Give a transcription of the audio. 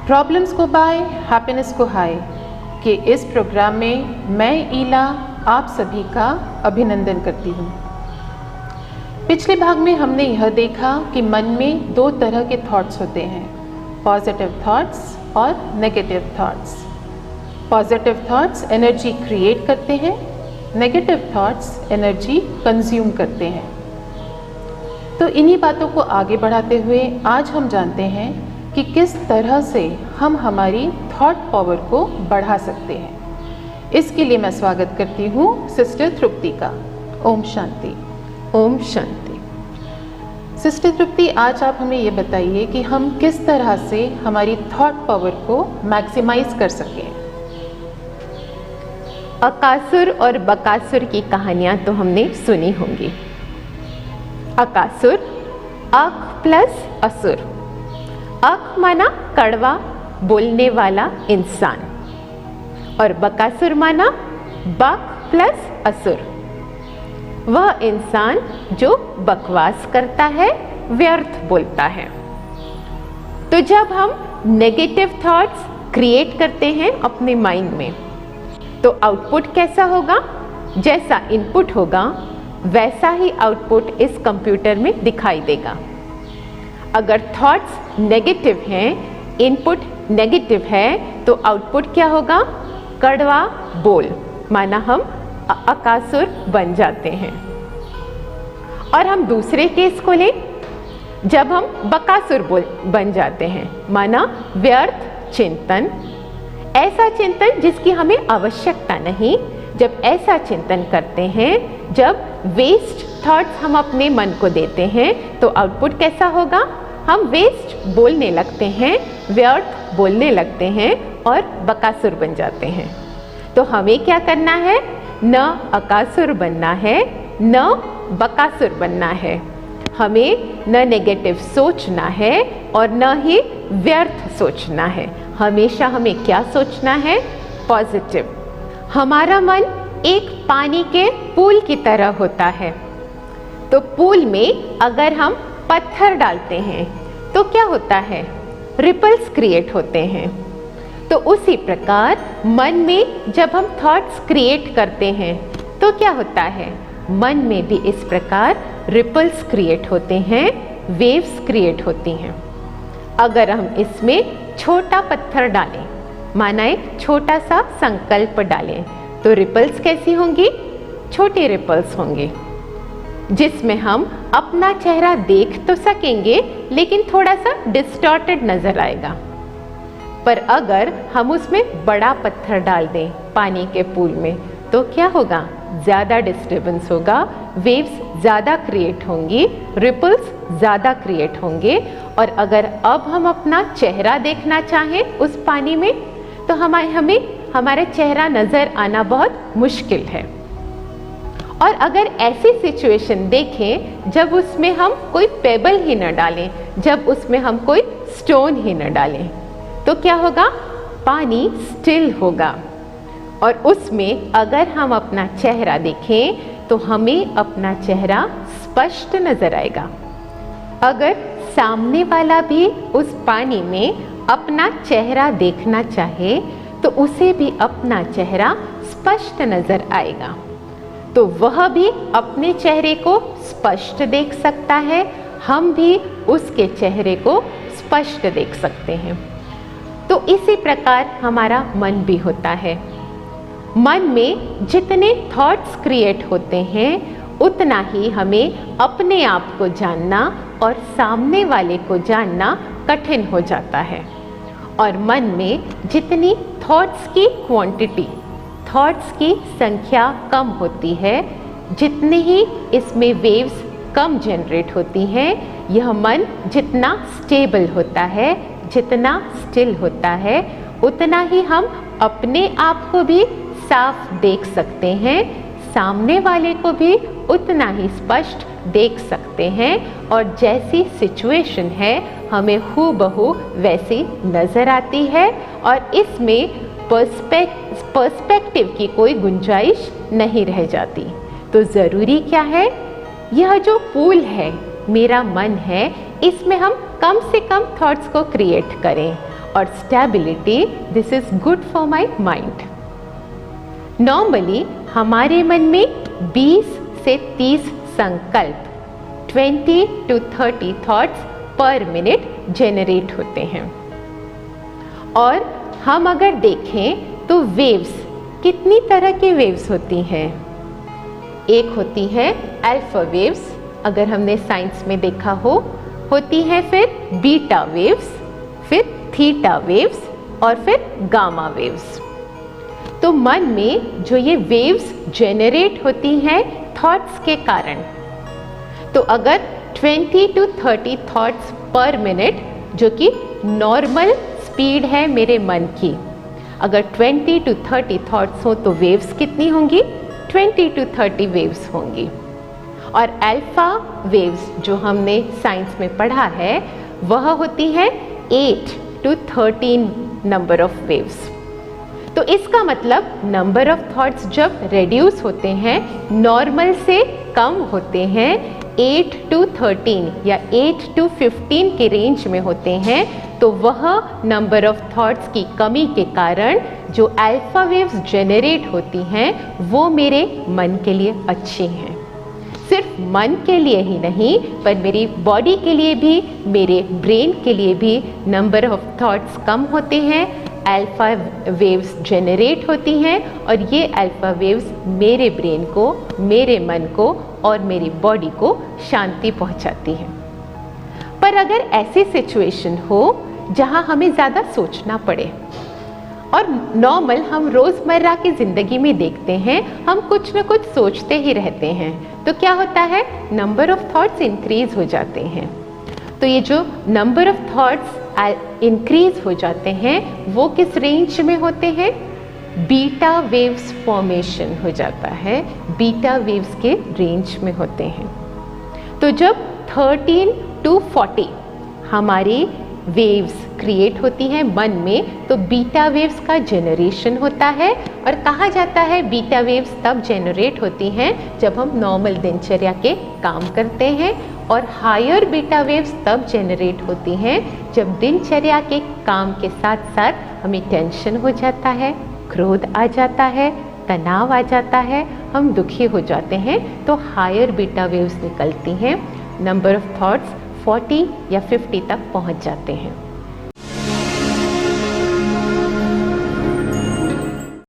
Problems को bye happiness को हाय के इस प्रोग्राम में मैं ईला आप सभी का अभिनंदन करती हूँ। पिछले भाग में हमने यह देखा कि मन में दो तरह के थॉट्स होते हैं, पॉजिटिव थॉट्स और negative thoughts. Positive thoughts energy create करते हैं, नेगेटिव थॉट्स एनर्जी कंज्यूम करते हैं। तो इन्हीं बातों को आगे बढ़ाते हुए आज हम जानते हैं कि किस तरह से हम हमारी थॉट पावर को बढ़ा सकते हैं। इसके लिए मैं स्वागत करती हूँ सिस्टर तृप्ति का। ओम शांति। ओम शांति। सिस्टर तृप्ति, आज आप हमें ये बताइए कि हम किस तरह से हमारी थॉट पावर को मैक्सिमाइज कर सकें। अकासुर और बकासुर की कहानियां तो हमने सुनी होंगी। अकासुर, अक प्लस असुर। अक माना कड़वा बोलने वाला इंसान और बकासुर माना बक प्लस असुर, वह इंसान जो बकवास करता है, व्यर्थ बोलता है। तो जब हम नेगेटिव थॉट्स क्रिएट करते हैं अपने माइंड में, तो आउटपुट कैसा होगा? जैसा इनपुट होगा वैसा ही आउटपुट इस कंप्यूटर में दिखाई देगा। अगर थॉट्स नेगेटिव हैं, इनपुट नेगेटिव है, तो आउटपुट क्या होगा? कड़वा बोल, माना हम अकासुर बन जाते हैं। और हम दूसरे केस को लें, जब हम बकासुर बन जाते हैं, माना व्यर्थ चिंतन, ऐसा चिंतन जिसकी हमें आवश्यकता नहीं। जब ऐसा चिंतन करते हैं, जब वेस्ट थॉट्स हम अपने मन को देते हैं, तो आउटपुट कैसा होगा? हम वेस्ट बोलने लगते हैं, व्यर्थ बोलने लगते हैं और बकासुर बन जाते हैं। तो हमें क्या करना है? न अकासुर बनना है, न बकासुर बनना है। हमें न नेगेटिव सोचना है और न ही व्यर्थ सोचना है। हमेशा हमें क्या सोचना है? पॉजिटिव। हमारा मन एक पानी के पूल की तरह होता है। तो पूल में अगर हम पत्थर डालते हैं तो क्या होता है? रिपल्स क्रिएट होते हैं। तो उसी प्रकार मन में जब हम थॉट्स क्रिएट करते हैं तो क्या होता है? मन में भी इस प्रकार रिपल्स क्रिएट होते हैं, वेव्स क्रिएट होती हैं। अगर हम इसमें छोटा पत्थर डालें, माना एक छोटा सा संकल्प डालें, तो रिपल्स कैसी होंगी? छोटे रिपल्स होंगे, जिसमें हम अपना चेहरा देख तो सकेंगे लेकिन थोड़ा सा डिस्टॉर्टेड नजर आएगा। पर अगर हम उसमें बड़ा पत्थर डाल दें पानी के पूल में, तो क्या होगा? ज़्यादा डिस्टर्बेंस होगा, वेव्स ज़्यादा क्रिएट होंगी, रिपल्स ज़्यादा क्रिएट होंगे। और अगर अब हम अपना चेहरा देखना चाहें उस पानी में, तो हमें हमारा चेहरा नज़र आना बहुत मुश्किल है। और अगर ऐसी सिचुएशन देखें जब उसमें हम कोई पेबल ही न डालें, जब उसमें हम कोई स्टोन ही न डालें, तो क्या होगा? पानी स्टिल होगा। और उसमें अगर हम अपना चेहरा देखें तो हमें अपना चेहरा स्पष्ट नजर आएगा। अगर सामने वाला भी उस पानी में अपना चेहरा देखना चाहे तो उसे भी अपना चेहरा स्पष्ट नजर आएगा। तो वह भी अपने चेहरे को स्पष्ट देख सकता है, हम भी उसके चेहरे को स्पष्ट देख सकते हैं। तो इसी प्रकार हमारा मन भी होता है। मन में जितने थॉट्स क्रिएट होते हैं, उतना ही हमें अपने आप को जानना और सामने वाले को जानना कठिन हो जाता है। और मन में जितनी थॉट्स की क्वांटिटी, थॉट्स की संख्या कम होती है, जितने ही इसमें वेव्स कम जनरेट होती हैं, यह मन जितना स्टेबल होता है, जितना स्टिल होता है, उतना ही हम अपने आप को भी साफ देख सकते हैं, सामने वाले को भी उतना ही स्पष्ट देख सकते हैं। और जैसी सिचुएशन है हमें हूबहू वैसी नज़र आती है और इसमें पर्सपेक्टिव की कोई गुंजाइश नहीं रह जाती। तो ज़रूरी क्या है? यह जो पूल है, मेरा मन है, इसमें हम कम से कम थॉट्स को क्रिएट करें और stability, this is good for my mind. Normally हमारे मन में 20 से 30 संकल्प 20 to 30 थॉट्स पर मिनट जनरेट होते हैं। और हम अगर देखें तो वेव्स, कितनी तरह की वेव्स होती हैं? एक होती है अल्फा वेव्स, अगर हमने साइंस में देखा हो, होती है फिर बीटा वेव्स, फिर थीटा वेव्स और फिर गामा वेव्स। तो मन में जो ये वेव्स जनरेट होती हैं थॉट्स के कारण, तो अगर 20 to 30 थॉट्स पर मिनट जो कि नॉर्मल स्पीड है मेरे मन की, अगर 20 to 30 थॉट्स हो तो वेव्स कितनी होंगी? 20 to 30 वेव्स होंगी। और अल्फा वेव्स जो हमने साइंस में पढ़ा है वह होती है 8 to 13 नंबर ऑफ वेव्स। तो इसका मतलब नंबर ऑफ थॉट्स जब रेड्यूस होते हैं, नॉर्मल से कम होते हैं, 8 to 13 या 8 to 15 के रेंज में होते हैं, तो वह नंबर ऑफ थॉट्स की कमी के कारण जो अल्फा वेव्स जनरेट होती हैं वो मेरे मन के लिए अच्छी हैं। सिर्फ मन के लिए ही नहीं, पर मेरी बॉडी के लिए भी, मेरे ब्रेन के लिए भी नंबर ऑफ थॉट्स कम होते हैं, अल्फा वेव्स जनरेट होती हैं और ये अल्फा वेव्स मेरे ब्रेन को, मेरे मन को और मेरी बॉडी को शांति पहुंचाती हैं। पर अगर ऐसी सिचुएशन हो जहां हमें ज़्यादा सोचना पड़े, और नॉर्मल हम रोज़मर्रा की ज़िंदगी में देखते हैं, हम कुछ न कुछ सोचते ही रहते हैं, तो क्या होता है? नंबर ऑफ थॉट्स इंक्रीज हो जाते हैं। तो ये जो नंबर ऑफ थॉट्स इंक्रीज हो जाते हैं वो किस रेंज में होते हैं? बीटा वेव्स फॉर्मेशन हो जाता है, बीटा वेव्स के रेंज में होते हैं। तो जब 13 to 40 हमारी वेव्स क्रिएट होती है मन में, तो बीटा वेव्स का जनरेशन होता है। और कहा जाता है बीटा वेव्स तब जनरेट होती हैं जब हम नॉर्मल दिनचर्या के काम करते हैं, और हायर बीटा वेव्स तब जनरेट होती हैं जब दिनचर्या के काम के साथ साथ हमें टेंशन हो जाता है, क्रोध आ जाता है, तनाव आ जाता है, हम दुखी हो जाते हैं, तो हायर बीटा वेव्स निकलती हैं। नंबर ऑफ थॉट्स 40 या 50 तक पहुंच जाते हैं।